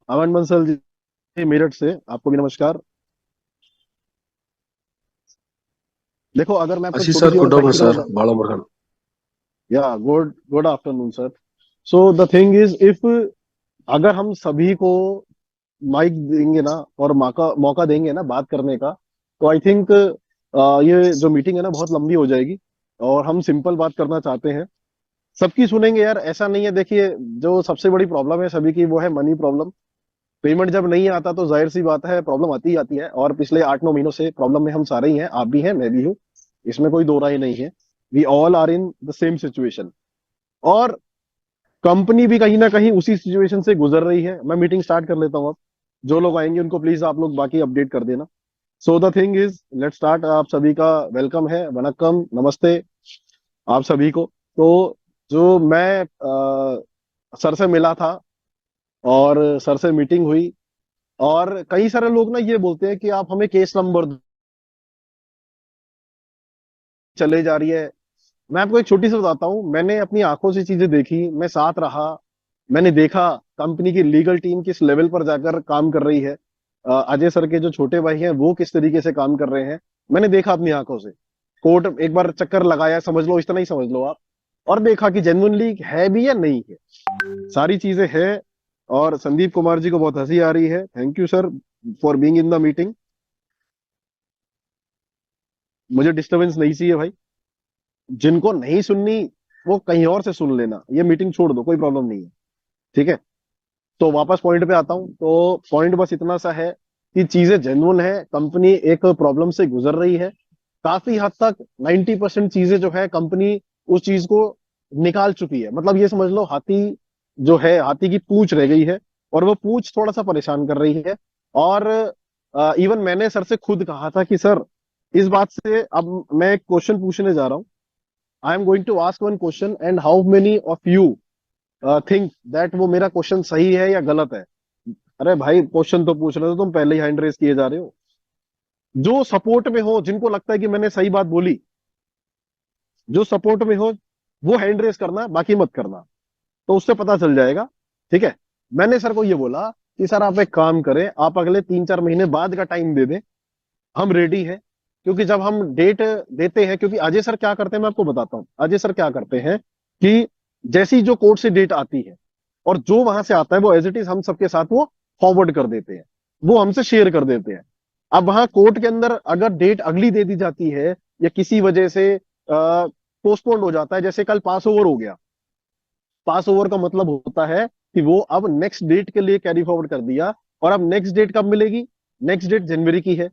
अमन बंसल जी, मेरठ से आपको भी नमस्कार। देखो, अगर मैं आपको आशीष छोटी सर, सी और गुड आफ्टरनून फैक्चुअल, सर, बाला मुरगन। या good good afternoon sir. So the thing is, if अगर हम सभी को माइक देंगे ना और मौका मौका देंगे ना बात करने का, तो आई थिंक ये जो मीटिंग है ना बहुत लंबी हो जाएगी। और हम सिंपल बात करना चाहते हैं, सबकी सुनेंगे यार, ऐसा नहीं है। देखिए, जो सबसे बड़ी प्रॉब्लम है सभी की, वो है मनी प्रॉब्लम। पेमेंट जब नहीं आता तो जाहिर सी बात है प्रॉब्लम आती ही आती है, और पिछले 8-9 महीनों से प्रॉब्लम में हम सारे ही हैं। आप भी हैं, मैं भी हूँ, इसमें कोई दो राय नहीं है। We all are in the same situation. और कंपनी भी कहीं ना कहीं उसी सिचुएशन से गुजर रही है। मैं मीटिंग स्टार्ट कर लेता हूँ अब। जो लोग आएंगे उनको प्लीज आप लोग बाकी अपडेट कर देना। So the thing is, let start. आप सभी का वेलकम है, वनक्कम, नमस्ते आप सभी को। तो जो मैं सर से मिला था और सर से मीटिंग हुई, और कई सारे लोग ना ये बोलते हैं कि आप हमें केस नंबर चले जा रही है। मैं आपको एक छोटी सी बताता हूँ, मैंने अपनी आंखों से चीजें देखी, मैं साथ रहा। मैंने देखा कंपनी की लीगल टीम किस लेवल पर जाकर काम कर रही है। अजय सर के जो छोटे भाई हैं वो किस तरीके से काम कर रहे हैं, मैंने देखा अपनी आंखों से। कोर्ट एक बार चक्कर लगाया, समझ लो, इतना ही समझ लो आप। और देखा कि जेन्युइनली है भी या नहीं है, सारी चीजें हैं। और संदीप कुमार जी को बहुत हंसी आ रही है, thank you sir for being in the meeting. मुझे डिस्टरबेंस नहीं चाहिए भाई। जिनको नहीं सुननी वो कहीं और से सुन लेना, ये मीटिंग छोड़ दो, कोई प्रॉब्लम नहीं है। ठीक है। तो वापस पॉइंट पे आता हूँ। तो पॉइंट बस इतना सा है कि चीजें जेन्युइन है, कंपनी एक प्रॉब्लम से गुजर रही है। काफी हद तक 90% चीजें जो है कंपनी उस चीज को निकाल चुकी है। मतलब ये समझ लो, हाथी जो है, हाथी की पूंछ रह गई है, और वो पूंछ थोड़ा सा परेशान कर रही है। और इवन मैंने सर से खुद कहा था कि सर, इस बात से अब मैं एक क्वेश्चन पूछने जा रहा हूँ। I am going to ask one question, and how many of you think that वो मेरा क्वेश्चन सही है या गलत है। अरे भाई, क्वेश्चन तो पूछ रहे हो, तुम पहले ही हैंड रेस किए जा रहे हो। जो सपोर्ट में हो, जिनको लगता है कि मैंने सही बात बोली, जो सपोर्ट में हो, वो हैंड रेस करना, बाकी मत करना। तो उससे पता चल जाएगा। ठीक है। मैंने सर को ये बोला कि सर आप एक काम करें, आप अगले 3-4 महीने बाद का टाइम दे दें, हम रेडी हैं। क्योंकि जब हम डेट देते हैं, क्योंकि अजय सर क्या करते हैं मैं आपको बताता हूँ। अजय सर क्या करते हैं कि जैसी जो कोर्ट से डेट आती है, और जो वहां से आता है, वो एज इट इज हम सबके साथ वो फॉरवर्ड कर देते हैं, वो हमसे शेयर कर देते हैं। अब वहां कोर्ट के अंदर अगर डेट अगली दे दी जाती है, या किसी वजह से पोस्टपोन्ड हो जाता है, जैसे कल पास ओवर हो गया। पास ओवर का मतलब होता है कि वो अब नेक्स्ट डेट के लिए कैरी फॉरवर्ड कर दिया। और अब नेक्स्ट डेट कब मिलेगी? नेक्स्ट डेट जनवरी की है।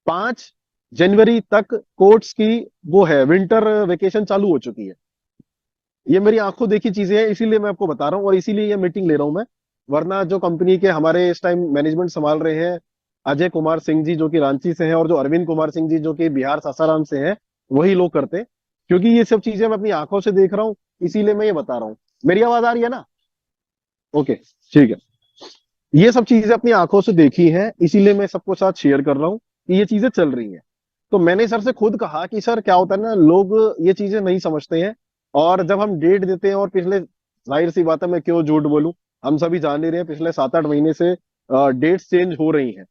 5 जनवरी तक कोर्ट्स की वो है, विंटर वेकेशन चालू हो चुकी है। ये मेरी आंखों देखी चीजें हैं, इसीलिए मैं आपको बता रहा हूँ, और इसीलिए ये मीटिंग ले रहा हूं मैं। वरना जो कंपनी के हमारे इस टाइम मैनेजमेंट संभाल रहे हैं, अजय कुमार सिंह जी जो कि रांची से हैं, और जो अरविंद कुमार सिंह जी जो कि बिहार सासाराम से हैं, वही लोग करते। क्योंकि ये सब चीजें मैं अपनी आंखों से देख रहा हूँ, इसीलिए मैं ये बता रहा हूँ। मेरी आवाज आ रही है ना? ओके, ठीक है। ये सब चीजें अपनी आंखों से देखी हैं, इसीलिए मैं सबको साथ शेयर कर रहा हूँ कि ये चीजें चल रही हैं। तो मैंने सर से खुद कहा कि सर क्या होता है ना, लोग ये चीजें नहीं समझते हैं। और जब हम डेट देते हैं, और पिछले, जाहिर सी बात है, मैं क्यों झूठ बोलूं, हम सभी जान ही रहे हैं, पिछले 7-8 महीने से डेट्स चेंज हो रही हैं।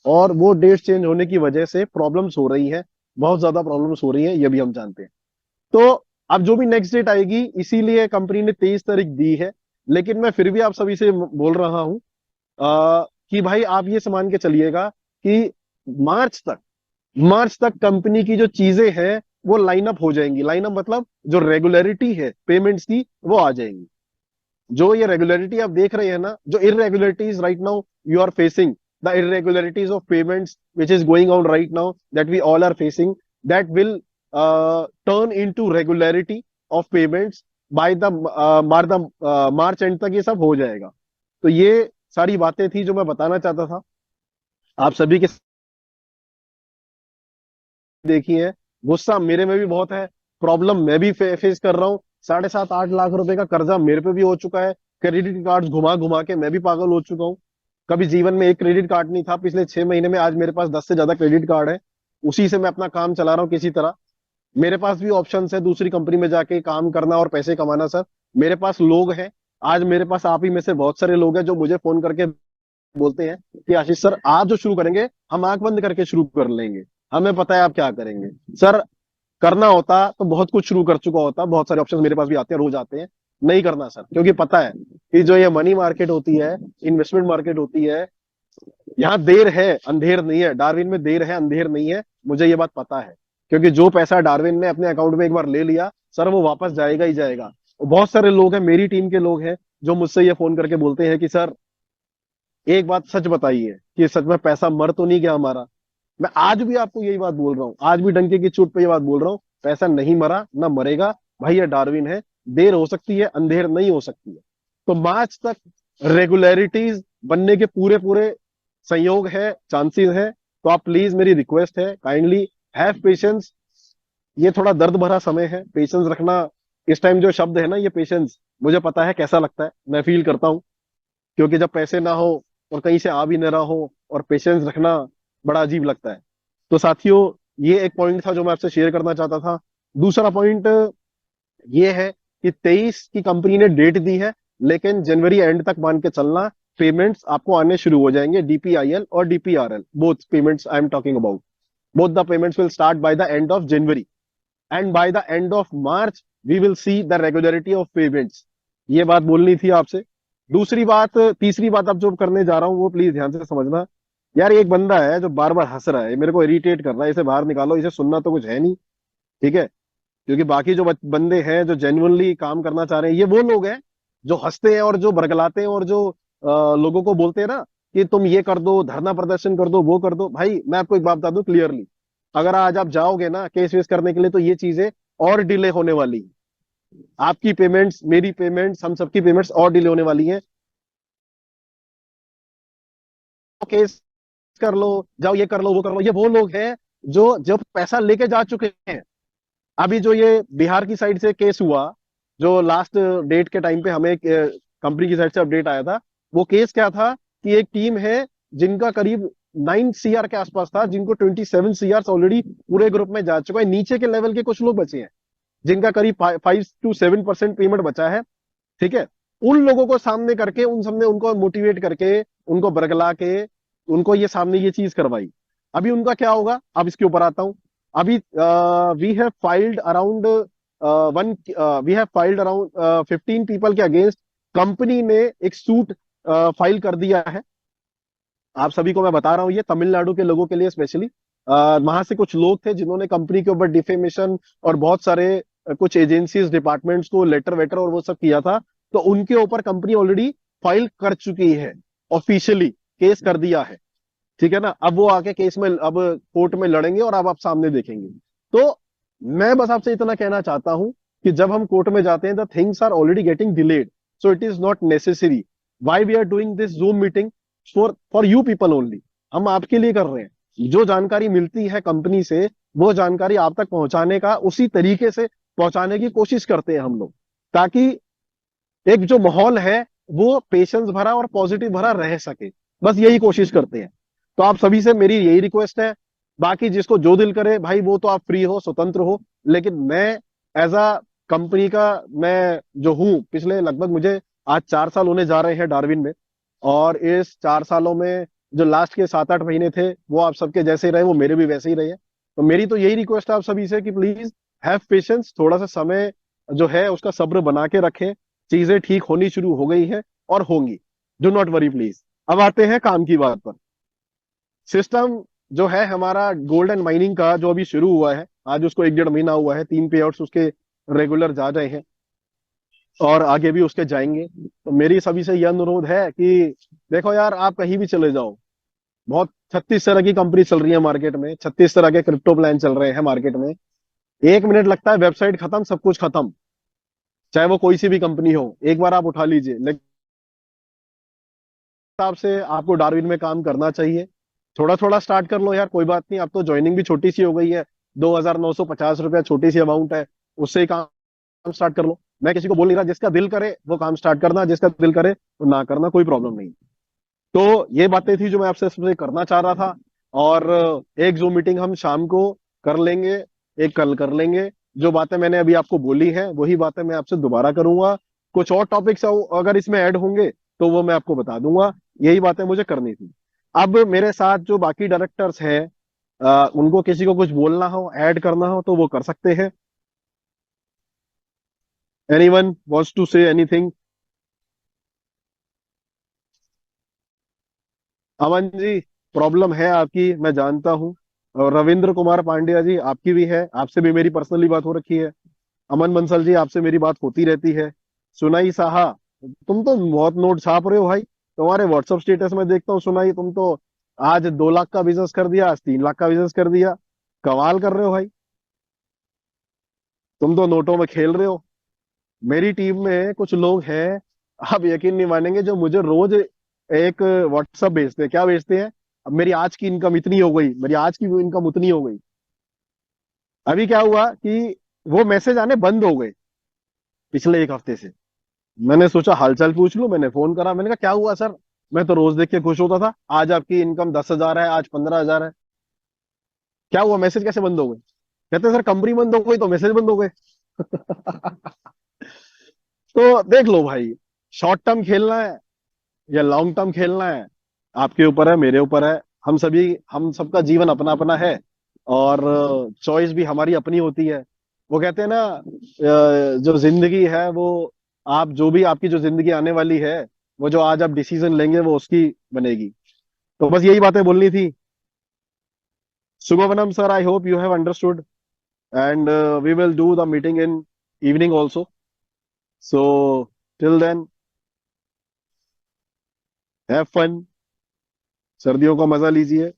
और वो डेट्स चेंज होने की वजह से प्रॉब्लम्स हो रही हैं, बहुत ज्यादा प्रॉब्लम्स हो रही हैं, ये भी हम जानते हैं। तो अब जो भी नेक्स्ट डेट आएगी, इसीलिए कंपनी ने 23 तारीख दी है। लेकिन मैं फिर भी आप सभी से बोल रहा हूँ कि भाई आप ये मान के चलिएगा कि मार्च तक, मार्च तक कंपनी की जो चीजें हैं वो लाइन अप हो जाएंगी। लाइन अप मतलब जो रेगुलरिटी है पेमेंट्स की, वो आ जाएंगी। जो ये रेगुलरिटी आप देख रहे हैं ना, जो irregularities right now you are facing, the irregularities of payments which is going on right now, that we all are facing, that will turn into regularity of payments by the March end तक ये सब हो जाएगा। तो ये सारी बातें थी जो मैं बताना चाहता था आप सभी के। देखी है, गुस्सा मेरे में भी बहुत है, प्रॉब्लम मैं भी फेस कर रहा हूँ। 7.5-8 लाख रुपए का कर्जा मेरे पे भी हो चुका है। क्रेडिट कार्ड घुमा घुमा के मैं भी पागल हो चुका हूँ। कभी जीवन में एक क्रेडिट कार्ड नहीं था, पिछले 6 महीने में आज मेरे पास 10 से ज्यादा क्रेडिट कार्ड है। उसी से मैं अपना काम चला रहा हूँ किसी तरह। मेरे पास भी ऑप्शन है दूसरी कंपनी में जाके काम करना और पैसे कमाना सर। मेरे पास लोग हैं, आज मेरे पास आप ही में से बहुत सारे लोग हैं जो मुझे फोन करके बोलते हैं कि आशीष सर आप जो शुरू करेंगे हम आंख बंद करके शुरू कर लेंगे, हमें पता है आप क्या करेंगे। सर करना होता तो बहुत कुछ शुरू कर चुका होता, बहुत सारे ऑप्शन मेरे पास भी आते हैं, रोज आते हैं। नहीं करना सर, क्योंकि पता है कि जो ये मनी मार्केट होती है, इन्वेस्टमेंट मार्केट होती है, यहाँ देर है अंधेर नहीं है। डार्विन में देर है अंधेर नहीं है, मुझे ये बात पता है। क्योंकि जो पैसा डार्विन ने अपने अकाउंट में एक बार ले लिया सर, वो वापस जाएगा ही जाएगा। और बहुत सारे लोग हैं, मेरी टीम के लोग हैं, जो मुझसे ये फोन करके बोलते हैं कि सर एक बात सच बताइए कि सच में पैसा मर तो नहीं गया हमारा। मैं आज भी आपको यही बात बोल रहा हूँ, आज भी डंके की चोट पे ये बात बोल रहा हूँ, पैसा नहीं मरा ना मरेगा। भाई ये डार्विन है, देर हो सकती है अंधेर नहीं हो सकती है। तो मार्च तक रेगुलरिटीज बनने के पूरे पूरे संयोग है, चांसेस है। तो आप प्लीज, मेरी रिक्वेस्ट है, काइंडली हैव पेशेंस। ये थोड़ा दर्द भरा समय है, पेशेंस रखना। इस टाइम जो शब्द है ना ये पेशेंस, मुझे पता है कैसा लगता है, मैं फील करता हूँ। क्योंकि जब पैसे ना हो और कहीं से आ भी ना रहा हो और पेशेंस रखना बड़ा अजीब लगता है। तो साथियों, ये एक पॉइंट था जो मैं आपसे शेयर करना चाहता था। दूसरा पॉइंट ये है कि 23 की कंपनी ने डेट दी है, लेकिन जनवरी एंड तक मान के चलना, पेमेंट्स आपको आने शुरू हो जाएंगे। डीपीआईएल और DPRL, both payments I am talking about, both the payments will start by the end of January, and by the end of March we will see the regularity of payments. ये बात बोलनी थी आपसे। दूसरी बात, तीसरी बात अब जो करने जा रहा हूं वो प्लीज ध्यान से समझना। यार एक बंदा है जो बार बार हंस रहा है, मेरे को इरिटेट कर रहा है, इसे बाहर निकालो, इसे सुनना तो कुछ है नहीं। ठीक है, क्योंकि बाकी जो बंदे हैं जो जेन्युइनली काम करना चाह रहे हैं, ये वो लोग हैं जो हंसते हैं और जो बरगलाते हैं और जो लोगों को बोलते हैं ना कि तुम ये कर दो, धरना प्रदर्शन कर दो, वो कर दो। भाई मैं आपको एक बात बता दूं क्लियरली, अगर आज आप जाओगे ना केस वेस करने के लिए, तो ये चीजें और डिले होने वाली है। आपकी पेमेंट्स, मेरी पेमेंट्स, हम सबकी पेमेंट्स और डिले होने वाली है। केस कर लो, जाओ ये कर लो वो कर लो, ये वो लोग हैं जो जो पैसा लेके जा चुके हैं। अभी जो ये बिहार की साइड से केस हुआ, जो लास्ट डेट के टाइम पे हमें कंपनी की साइड से अपडेट आया था, वो केस क्या था कि एक टीम है जिनका करीब 9 CR के आसपास था, जिनको 27 CR ऑलरेडी पूरे ग्रुप में जा चुका है। नीचे के लेवल के कुछ लोग बचे हैं जिनका करीब 5 to 7% पेमेंट बचा है। ठीक है, उन लोगों को सामने करके, उन सबने उनको मोटिवेट करके, उनको बरगला के, उनको ये सामने ये चीज करवाई। अभी उनका क्या होगा, अब इसके ऊपर आता हूं। अभी we have filed around one we have filed around 15 people के अगेंस्ट। कंपनी ने एक सूट फाइल कर दिया है। आप सभी को मैं बता रहा हूँ, ये तमिलनाडु के लोगों के लिए स्पेशली। वहां से कुछ लोग थे जिन्होंने कंपनी के ऊपर डिफेमेशन और बहुत सारे कुछ एजेंसीज डिपार्टमेंट्स को लेटर वेटर और वो सब किया था। तो उनके ऊपर कंपनी ऑलरेडी फाइल कर चुकी है, ऑफिशियली केस कर दिया है। ठीक है ना, अब वो आके केस में, अब कोर्ट में लड़ेंगे और अब आप सामने देखेंगे। तो मैं बस आपसे इतना कहना चाहता हूं कि जब हम कोर्ट में जाते हैं the things are already getting delayed, so it is not necessary. Why we are doing this Zoom meeting? For you people only. हम आपके लिए कर रहे हैं। जो जानकारी मिलती है कंपनी से, वो जानकारी आप तक पहुंचाने का, उसी तरीके से पहुंचाने की कोशिश करते हैं हम लोग, ताकि एक जो माहौल है वो पेशेंस भरा और पॉजिटिव भरा रह सके। बस यही कोशिश करते हैं। तो आप सभी से मेरी यही रिक्वेस्ट है। बाकी जिसको जो दिल करे भाई, वो तो आप फ्री हो, स्वतंत्र हो। लेकिन मैं एज अ कंपनी का, मैं जो हूँ, पिछले लगभग मुझे आज 4 साल होने जा रहे हैं डार्विन में। और इस 4 सालों में जो लास्ट के 7-8 महीने थे, वो आप सबके जैसे ही रहे, वो मेरे भी वैसे ही रहे। तो मेरी तो यही रिक्वेस्ट है आप सभी से कि प्लीज हैव पेशेंस, थोड़ा सा समय जो है उसका सब्र बना के रखें। चीजें ठीक होनी शुरू हो गई है और होंगी। Do not worry please. अब आते हैं काम की बात पर। सिस्टम जो है हमारा गोल्ड एंड माइनिंग का, जो अभी शुरू हुआ है, आज उसको 1-1.5 महीना हुआ है, 3 पे आउट्स उसके रेगुलर जा रहे हैं और आगे भी उसके जाएंगे। तो मेरी सभी से यह अनुरोध है कि देखो यार, आप कहीं भी चले जाओ, बहुत 36 तरह की कंपनी चल रही है मार्केट में, 36 तरह के क्रिप्टो प्लान चल रहे हैं मार्केट में। 1 मिनट लगता है, वेबसाइट खत्म, सब कुछ खत्म। चाहे वो कोई सी भी कंपनी हो, एक बार आप उठा लीजिए। लेकिन हिसाब से आपको डार्विन में काम करना चाहिए। थोड़ा थोड़ा स्टार्ट कर लो यार, कोई बात नहीं। अब तो ज्वाइनिंग भी छोटी सी हो गई है, 2,950 रुपया छोटी सी अमाउंट है, उससे ही काम स्टार्ट कर लो। मैं किसी को बोल नहीं रहा, जिसका दिल करे वो काम स्टार्ट करना, जिसका दिल करे तो ना करना, कोई प्रॉब्लम नहीं। तो ये बातें थी जो मैं आपसे सबसे करना चाह रहा था। और एक जूम मीटिंग हम शाम को कर लेंगे, एक कल कर लेंगे। जो बातें मैंने अभी आपको बोली हैं वही बातें मैं आपसे दोबारा करूंगा। कुछ और टॉपिक्स अगर इसमें ऐड होंगे तो वो मैं आपको बता दूंगा। यही बातें मुझे करनी थी। अब मेरे साथ जो बाकी डायरेक्टर्स हैं, उनको किसी को कुछ बोलना हो, ऐड करना हो, तो वो कर सकते हैं। Anyone wants to say anything? Aman ji, problem है आपकी, मैं जानता हूँ। और रविंद्र कुमार पांड्या जी, आपकी भी है, आपसे भी मेरी पर्सनली बात हो रखी है। अमन बंसल जी, आपसे मेरी बात होती रहती है। सुनाई साहा, तुम तो बहुत नोट छाप रहे हो भाई। तुम्हारे व्हाट्सएप स्टेटस में देखता हूँ सुनाई, तुम तो आज 2 लाख का बिजनेस कर दिया, आज 3 लाख का बिजनेस कर दिया। कमाल कर रहे हो भाई। तुम तो नोटों में खेल रहे हो। मेरी टीम में कुछ लोग हैं, आप यकीन नहीं मानेंगे, जो मुझे रोज एक व्हाट्सएप भेजते हैं। क्या भेजते हैं? अब मेरी आज की इनकम इतनी हो गई, मेरी आज की इनकम उतनी हो गई। अभी क्या हुआ कि वो मैसेज आने बंद हो गए पिछले 1 हफ्ते से। मैंने सोचा हालचाल पूछ लूं, मैंने फोन करा, मैंने कहा क्या हुआ सर? मैं तो रोज देख के खुश होता था, आज आपकी इनकम 10,000 है, आज 15,000 है। क्या हुआ, मैसेज कैसे बंद हो गए? कहते सर कंपनी बंद हो गई तो मैसेज बंद हो गए। तो देख लो भाई, शॉर्ट टर्म खेलना है या लॉन्ग टर्म खेलना है, आपके ऊपर है, मेरे ऊपर है। हम सबका जीवन अपना अपना है, और चॉइस भी हमारी अपनी होती है। वो कहते हैं ना, जो जिंदगी है वो, आप जो भी, आपकी जो जिंदगी आने वाली है, वो जो आज आप डिसीजन लेंगे वो उसकी बनेगी। तो बस यही बातें बोलनी थी। Subhavanam sir, I hope you have understood, and we will do the meeting in evening also. So till then, have fun, सर्दियों का मजा लीजिए।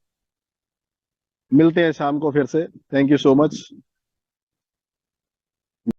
मिलते हैं शाम को फिर से। Thank you so much.